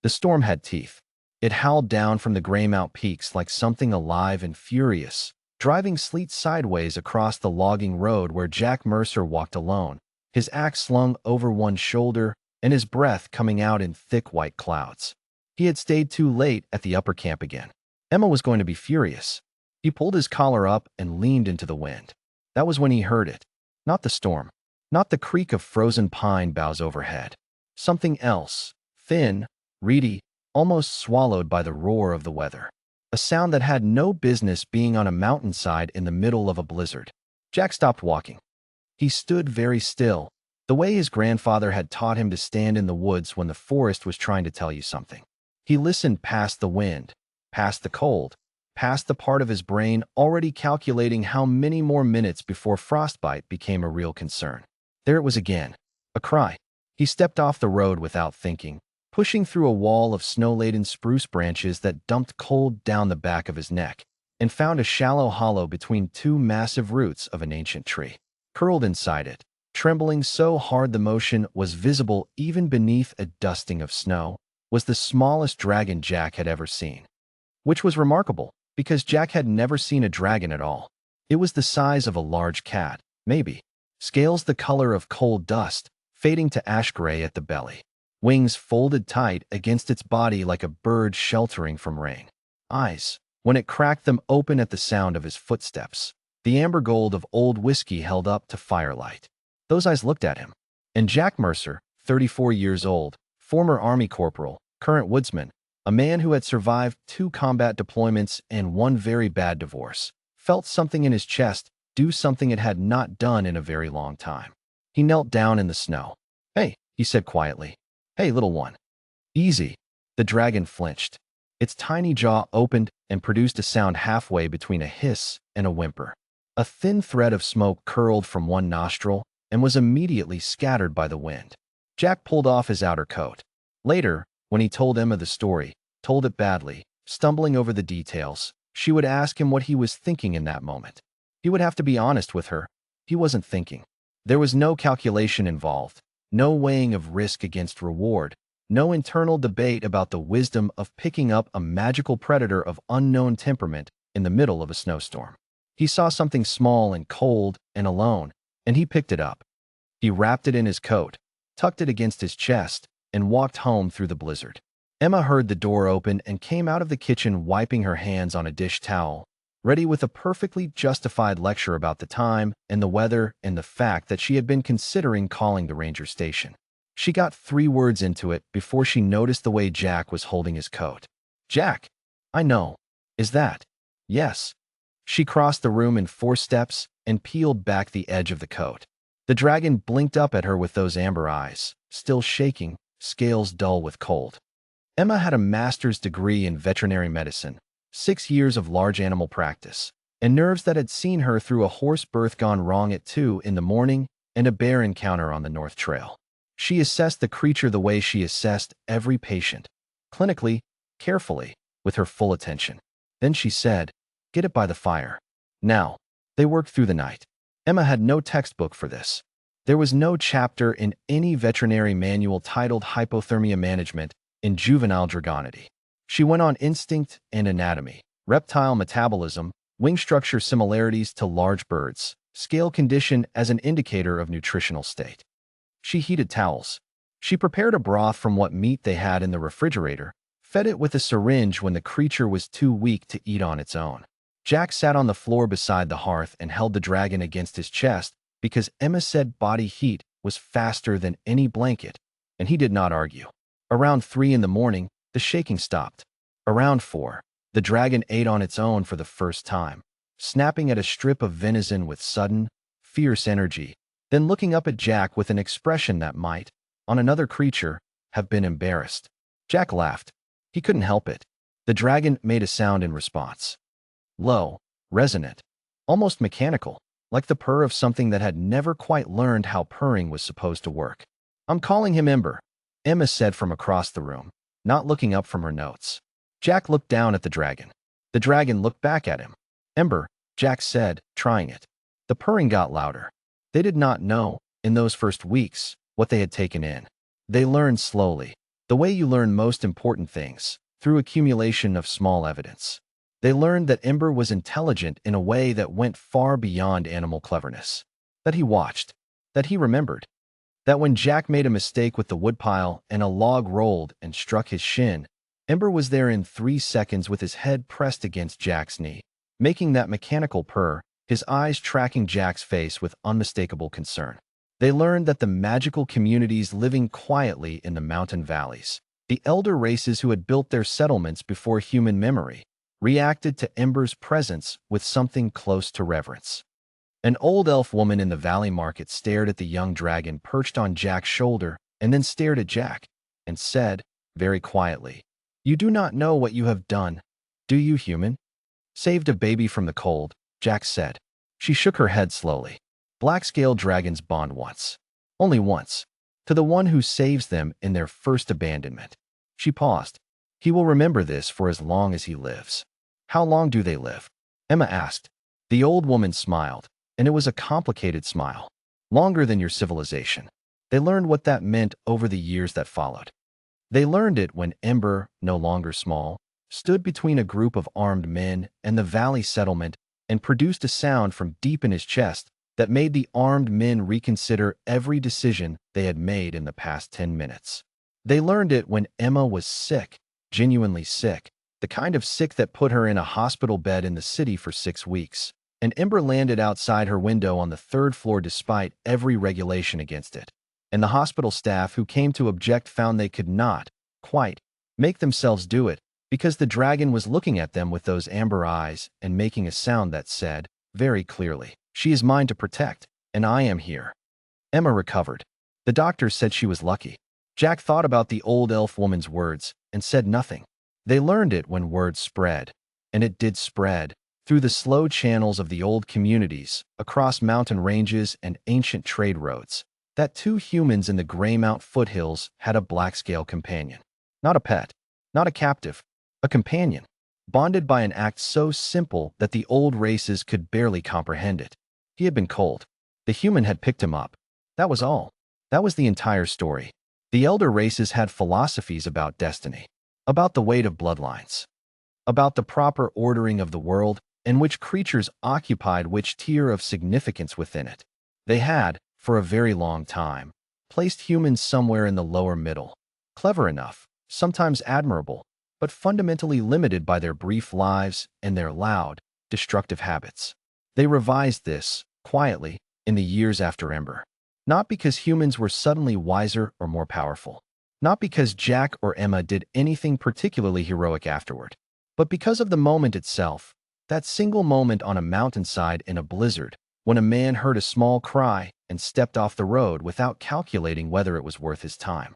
The storm had teeth. It howled down from the Greymount peaks like something alive and furious, driving sleet sideways across the logging road where Jack Mercer walked alone, his axe slung over one shoulder and his breath coming out in thick white clouds. He had stayed too late at the upper camp again. Emma was going to be furious. He pulled his collar up and leaned into the wind. That was when he heard it. Not the storm. Not the creak of frozen pine boughs overhead. Something else, thin, reedy, almost swallowed by the roar of the weather. A sound that had no business being on a mountainside in the middle of a blizzard. Jack stopped walking. He stood very still, the way his grandfather had taught him to stand in the woods when the forest was trying to tell you something. He listened past the wind, past the cold, past the part of his brain already calculating how many more minutes before frostbite became a real concern. There it was again, a cry. He stepped off the road without thinking, pushing through a wall of snow-laden spruce branches that dumped cold down the back of his neck, and found a shallow hollow between two massive roots of an ancient tree. Curled inside it, trembling so hard the motion was visible even beneath a dusting of snow, was the smallest dragon Jack had ever seen. Which was remarkable, because Jack had never seen a dragon at all. It was the size of a large cat, maybe. Scales the color of cold dust, fading to ash gray at the belly. Wings folded tight against its body like a bird sheltering from rain. Eyes, when it cracked them open at the sound of his footsteps, the amber gold of old whiskey held up to firelight. Those eyes looked at him. And Jack Mercer, 34 years old, former Army corporal, current woodsman, a man who had survived 2 combat deployments and 1 very bad divorce, felt something in his chest do something it had not done in a very long time. He knelt down in the snow. "Hey," he said quietly. "Hey, little one." "Easy." The dragon flinched. Its tiny jaw opened and produced a sound halfway between a hiss and a whimper. A thin thread of smoke curled from one nostril and was immediately scattered by the wind. Jack pulled off his outer coat. Later, when he told Emma the story, told it badly, stumbling over the details, she would ask him what he was thinking in that moment. He would have to be honest with her. He wasn't thinking. There was no calculation involved, no weighing of risk against reward, no internal debate about the wisdom of picking up a magical predator of unknown temperament in the middle of a snowstorm. He saw something small and cold and alone, and he picked it up. He wrapped it in his coat, tucked it against his chest, and walked home through the blizzard. Emma heard the door open and came out of the kitchen wiping her hands on a dish towel, ready with a perfectly justified lecture about the time and the weather and the fact that she had been considering calling the ranger station. She got 3 words into it before she noticed the way Jack was holding his coat. "Jack, I know. Is that?" "Yes." She crossed the room in 4 steps and peeled back the edge of the coat. The dragon blinked up at her with those amber eyes, still shaking, scales dull with cold. Emma had a master's degree in veterinary medicine, 6 years of large animal practice, and nerves that had seen her through a horse birth gone wrong at 2 in the morning and a bear encounter on the North Trail. She assessed the creature the way she assessed every patient, clinically, carefully, with her full attention. Then she said, "Get it by the fire." Now, they worked through the night. Emma had no textbook for this. There was no chapter in any veterinary manual titled Hypothermia Management in Juvenile Dragonity. She went on instinct and anatomy, reptile metabolism, wing structure similarities to large birds, scale condition as an indicator of nutritional state. She heated towels. She prepared a broth from what meat they had in the refrigerator, fed it with a syringe when the creature was too weak to eat on its own. Jack sat on the floor beside the hearth and held the dragon against his chest because Emma said body heat was faster than any blanket, and he did not argue. Around 3 in the morning, the shaking stopped. Around 4, the dragon ate on its own for the first time, snapping at a strip of venison with sudden, fierce energy, then looking up at Jack with an expression that might, on another creature, have been embarrassed. Jack laughed. He couldn't help it. The dragon made a sound in response. Low, resonant, almost mechanical, like the purr of something that had never quite learned how purring was supposed to work. "I'm calling him Ember," Emma said from across the room, not looking up from her notes. Jack looked down at the dragon. The dragon looked back at him. "Ember," Jack said, trying it. The purring got louder. They did not know, in those first weeks, what they had taken in. They learned slowly. The way you learn most important things, through accumulation of small evidence. They learned that Ember was intelligent in a way that went far beyond animal cleverness. That he watched. That he remembered. That when Jack made a mistake with the woodpile and a log rolled and struck his shin, Ember was there in 3 seconds with his head pressed against Jack's knee, making that mechanical purr, his eyes tracking Jack's face with unmistakable concern. They learned that the magical communities living quietly in the mountain valleys, the elder races who had built their settlements before human memory, reacted to Ember's presence with something close to reverence. An old elf woman in the valley market stared at the young dragon perched on Jack's shoulder and then stared at Jack and said, very quietly, "You do not know what you have done, do you, human?" "Saved a baby from the cold," Jack said. She shook her head slowly. "Black-scaled dragons bond once. Only once. To the one who saves them in their first abandonment." She paused. "He will remember this for as long as he lives." "How long do they live?" Emma asked. The old woman smiled, and it was a complicated smile. "Longer than your civilization." They learned what that meant over the years that followed. They learned it when Ember, no longer small, stood between a group of armed men and the valley settlement and produced a sound from deep in his chest that made the armed men reconsider every decision they had made in the past 10 minutes. They learned it when Emma was sick, genuinely sick, the kind of sick that put her in a hospital bed in the city for 6 weeks, and Ember landed outside her window on the 3rd floor despite every regulation against it. And the hospital staff who came to object found they could not, quite, make themselves do it, because the dragon was looking at them with those amber eyes and making a sound that said, very clearly, "She is mine to protect, and I am here." Emma recovered. The doctor said she was lucky. Jack thought about the old elf woman's words and said nothing. They learned it when word spread, and it did spread, through the slow channels of the old communities, across mountain ranges and ancient trade roads, that 2 humans in the Greymount foothills had a black-scale companion. Not a pet, not a captive, a companion, bonded by an act so simple that the old races could barely comprehend it. He had been cold. The human had picked him up. That was all. That was the entire story. The elder races had philosophies about destiny, about the weight of bloodlines, about the proper ordering of the world and which creatures occupied which tier of significance within it. They had, for a very long time, placed humans somewhere in the lower middle, clever enough, sometimes admirable, but fundamentally limited by their brief lives and their loud, destructive habits. They revised this, quietly, in the years after Ember. Not because humans were suddenly wiser or more powerful. Not because Jack or Emma did anything particularly heroic afterward. But because of the moment itself, that single moment on a mountainside in a blizzard, when a man heard a small cry and stepped off the road without calculating whether it was worth his time.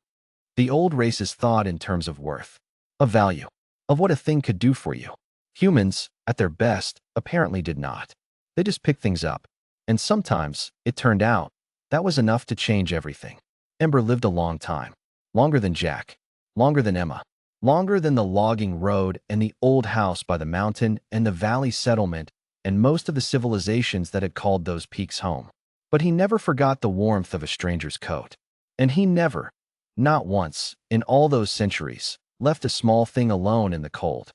The old races thought in terms of worth, of value, of what a thing could do for you. Humans, at their best, apparently did not. They just picked things up. And sometimes, it turned out, that was enough to change everything. Ember lived a long time. Longer than Jack. Longer than Emma. Longer than the logging road and the old house by the mountain and the valley settlement and most of the civilizations that had called those peaks home. But he never forgot the warmth of a stranger's coat. And he never, not once, in all those centuries, left a small thing alone in the cold.